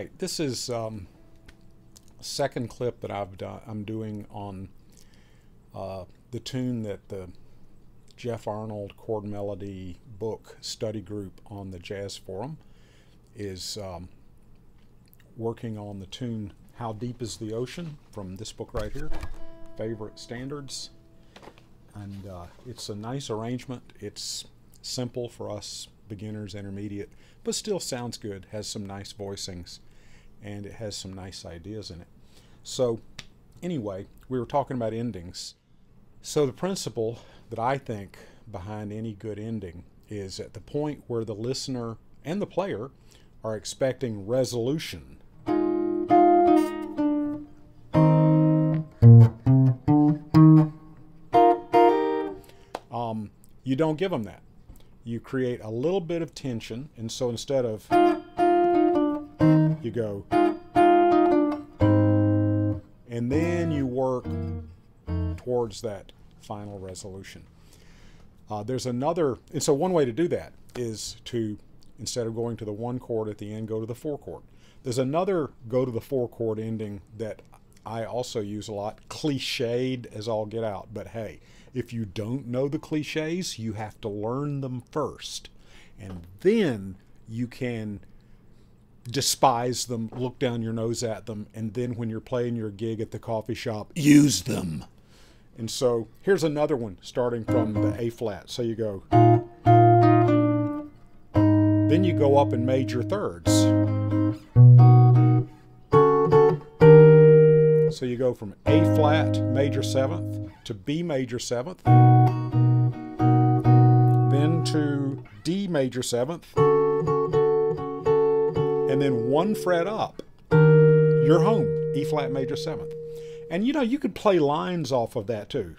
right, this is second clip that I'm doing on the tune that the Jeff Arnold Chord Melody book study group on the Jazz Forum is working on the tune How Deep is the Ocean from this book right here, Favorite Standards. And it's a nice arrangement. It's simple for us beginners, intermediate, but still sounds good, has some nice voicings, and it has some nice ideas in it. So anyway, we were talking about endings. So the principle that I think behind any good ending is at the point where the listener and the player are expecting resolution. You don't give them that. You create a little bit of tension, and so instead of, you go, and then you work towards that final resolution. There's another, and so one way to do that is to, instead of going to the 1 chord at the end, go to the 4 chord. There's another go to the 4 chord ending that I also use a lot, cliched as all get out, but hey, if you don't know the cliches, you have to learn them first, and then you can despise them, look down your nose at them, and then when you're playing your gig at the coffee shop, use them. And so here's another one starting from the A flat. So you go, then you go up in major thirds. So you go from A flat major 7th to B major 7th, then to D major 7th, and then 1 fret up, you're home, E flat major 7th. And you know, you could play lines off of that too.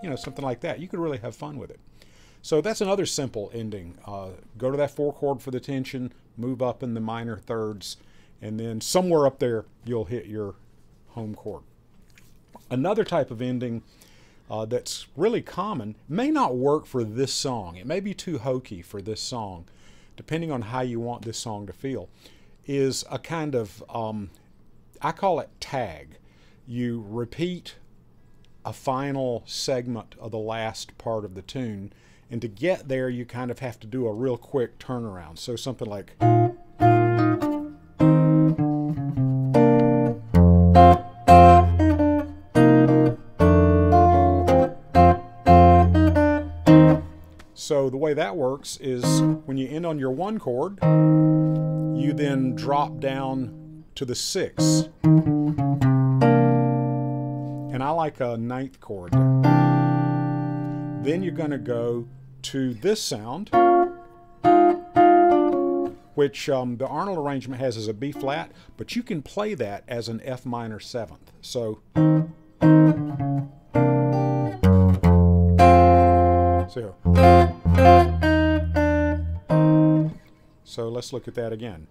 You know, something like that. You could really have fun with it. So that's another simple ending. Go to that 4 chord for the tension, move up in the minor thirds, and then somewhere up there you'll hit your home chord. Another type of ending that's really common, may not work for this song. It may be too hokey for this song, depending on how you want this song to feel, is a kind of, I call it tag. You repeat a final segment of the last part of the tune, and to get there you kind of have to do a real quick turnaround. So something like, so the way that works is when you end on your 1 chord, you then drop down to the 6. And I like a 9th chord. Then you're going to go to this sound, which the Arnold arrangement has as a B flat, but you can play that as an F minor 7th. So let's look at that again.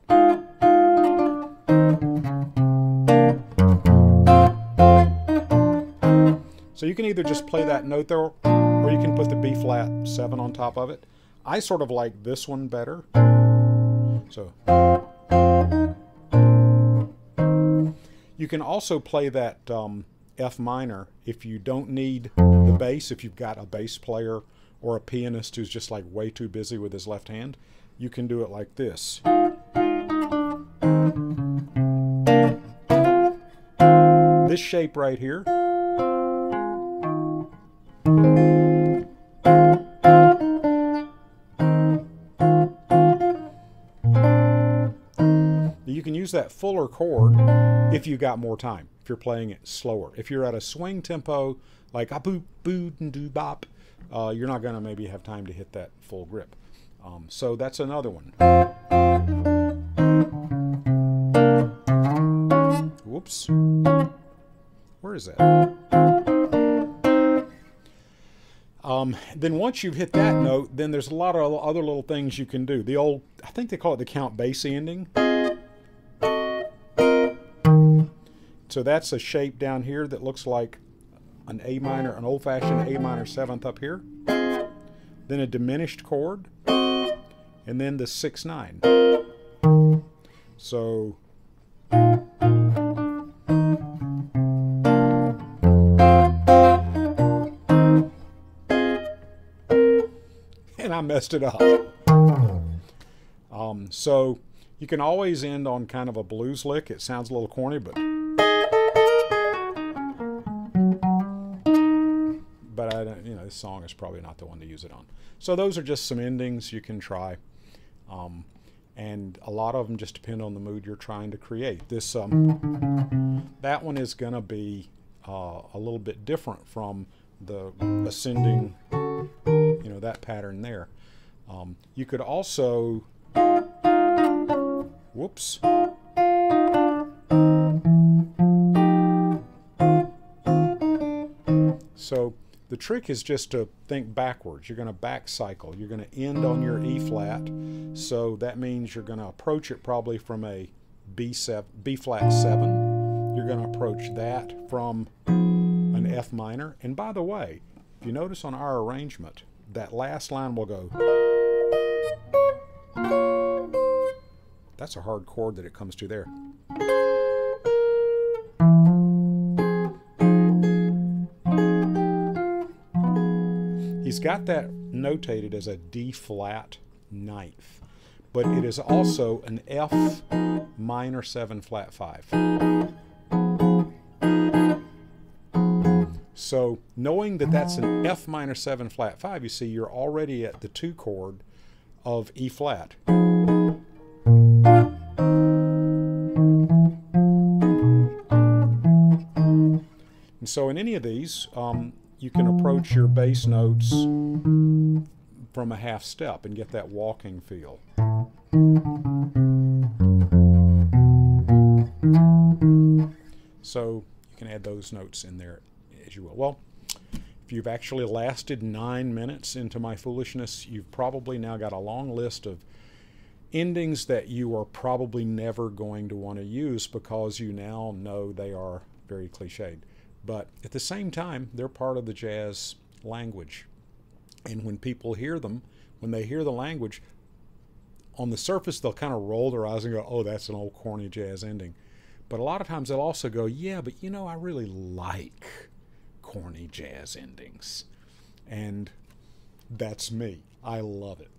So you can either just play that note there, or you can put the B flat 7 on top of it. I sort of like this one better. So you can also play that F minor if you don't need the bass, if you've got a bass player or a pianist who's just like way too busy with his left hand. You can do it like this. This shape right here. You can use that fuller chord if you got more time, if you're playing it slower. If you're at a swing tempo, like a boop, boop, and do bop, you're not going to maybe have time to hit that full grip. So that's another one. Whoops. Where is that? Then once you've hit that note, then there's a lot of other little things you can do. The old, I think they call it the Count Basie ending. So that's a shape down here that looks like an A minor, an old-fashioned A minor 7th up here, then a diminished chord, and then the 6/9. So and I messed it up. So you can always end on kind of a blues lick. It sounds a little corny, but I don't, you know, this song is probably not the one to use it on. So those are just some endings you can try, and a lot of them just depend on the mood you're trying to create. This that one is going to be a little bit different from the ascending, you know, that pattern there. You could also, whoops. So the trick is just to think backwards. You're going to back cycle. You're going to end on your E flat. So that means you're going to approach it probably from a B flat 7. You're going to approach that from an F minor. And by the way, if you notice on our arrangement, that last line will go. That's a hard chord that it comes to there. He's got that notated as a D flat 9th, but it is also an F minor 7 flat 5. So knowing that that's an F minor 7 flat 5, you see you're already at the 2 chord of E flat. And so in any of these, you can approach your bass notes from a half step and get that walking feel. So you can add those notes in there as you will. Well, if you've actually lasted 9 minutes into my foolishness, you've probably now got a long list of endings that you are probably never going to want to use because you now know they are very cliched. But at the same time, they're part of the jazz language. And when people hear them, when they hear the language, on the surface, they'll kind of roll their eyes and go, oh, that's an old corny jazz ending. But a lot of times they'll also go, yeah, but you know, I really like corny jazz endings. And that's me. I love it.